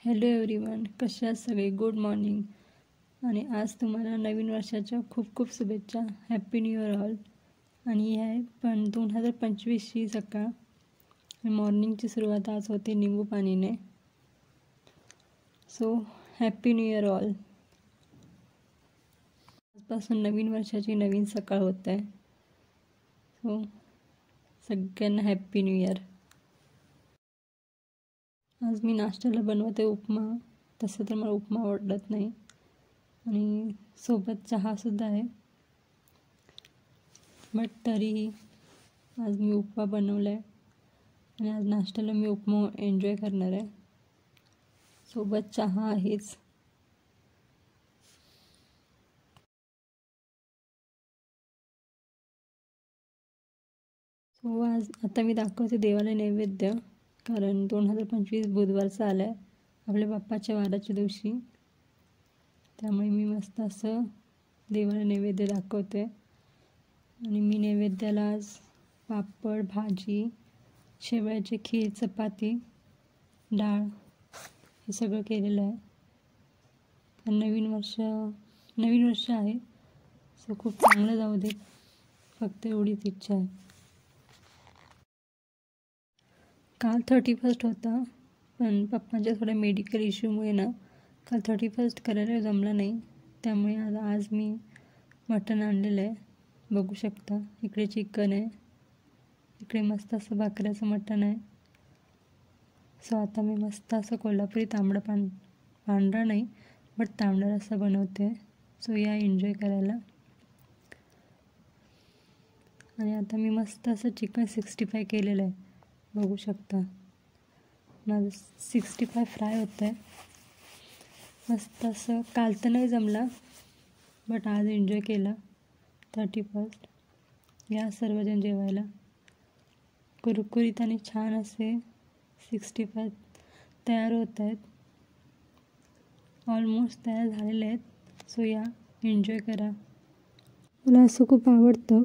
Hello everyone, कशा आहात सगळे? Good morning. आणि आज तुम्हाला नवीन वर्षाच्या खूप खूप शुभेच्छा. Happy new year all. आणि ही आहे पण 2025ची सकाळ. मॉर्निंगची सुरुवात आज होते निंबू पाणीने. So happy new year all. आजपासून नवीन वर्षाची नवीन सकाळ होत आहे. सो सगळ्यांना हॅप्पी न्यू इयर. आज मी नाश्त्याला बनवते उपमा. तसं तर मला उपमा आवडत नाही आणि सोबत चहासुद्धा आहे, बट तरीही आज मी उपमा बनवला आहे आणि आज नाश्त्याला मी उपमा एन्जॉय करणार आहे. सोबत चहा आहेच. सो आज आता मी दाखवते देवाला नैवेद्य, कारण 2025 बुधवारचा आला आहे, आपल्या बाप्पाच्या वाराच्या दिवशी. त्यामुळे मी मस्त असं देवाला नैवेद्य दाखवते. आणि मी नैवेद्याला आज पापड, भाजी, शेवयाची खीर, चपाती, डाळ हे सगळं केलेलं आहे. नवीन वर्ष आहे, सो खूप चांगलं जाऊ दे, फक्त एवढीच इच्छा आहे. काल 31st होता, पण पप्पांच्या थोड्या मेडिकल इश्यूमुळे ना काल 31st करायला जमलं नाही. त्यामुळे आज मी मटण आणलेलं आहे. बघू शकता, इकडे चिकन आहे, इकडे मस्त असं भाकऱ्याचं मटण आहे. सो आता मी मस्त असं कोल्हापुरी पांढरा नाही बट तांबडा रस्सा बनवते. सो या एन्जॉय करायला. आणि आता मी मस्त असं चिकन 65 केलेलं आहे, बघू शकता. माझं 65 फ्राय होतं आहे मस्त असं. काल तर नाही जमला बट आज एन्जॉय केला. 31st या सर्वजण जेवायला. कुरकुरीत आणि छान असे 65 तयार होत आहेत, ऑलमोस्ट तयार झालेले आहेत. सो या एन्जॉय करा. मला असं खूप आवडतं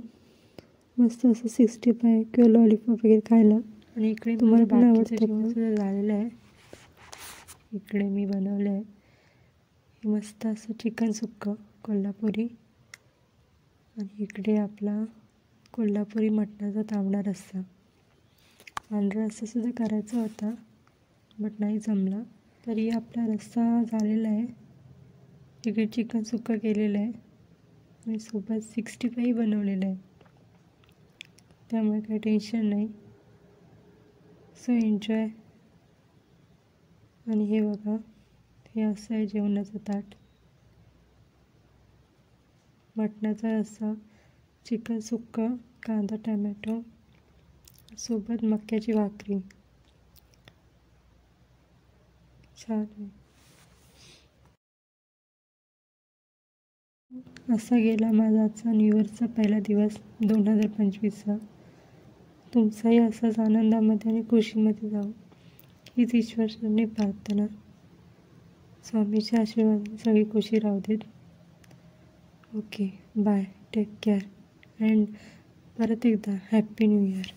मस्त असं 65 किंवा लॉलीपॉप वगैरे खायला. आणि इकडे तुम्हाला पण आवडतं जेवण झालेलं आहे. इकडे मी बनवलं आहे मस्त असं चिकन सुक्कं कोल्हापुरी. आणि इकडे आपला कोल्हापुरी मटणाचा तांबडा रस्सा. पांढरा रस्सासुद्धा करायचा होता बट नाही जमला. तरी आपला रस्सा झालेला आहे. इकडे चिकन सुक्कं केलेलं आहे आणि सोबत 65 बनवलेलं आहे, त्यामुळे काही टेन्शन नाही. So enjoy. आणि हे बघा, हे असं आहे जेवणाचं ताट. मटणाचा रस्सा, चिकन सुक्कं, कांदा टमॅटो, सोबत मक्याची भाकरी. छान आहे. असा गेला माझा आजचा न्यू इयरचा पहिला दिवस 2025चा. तुमचाही असाच आनंदामध्ये आणि खुशीमध्ये जाऊ हीच ईश्वराने प्रार्थना. स्वामीच्या आशीर्वादाने सगळी खुशी राहू देत. Okay, bye, take care and परत एकदा हॅप्पी न्यू इयर.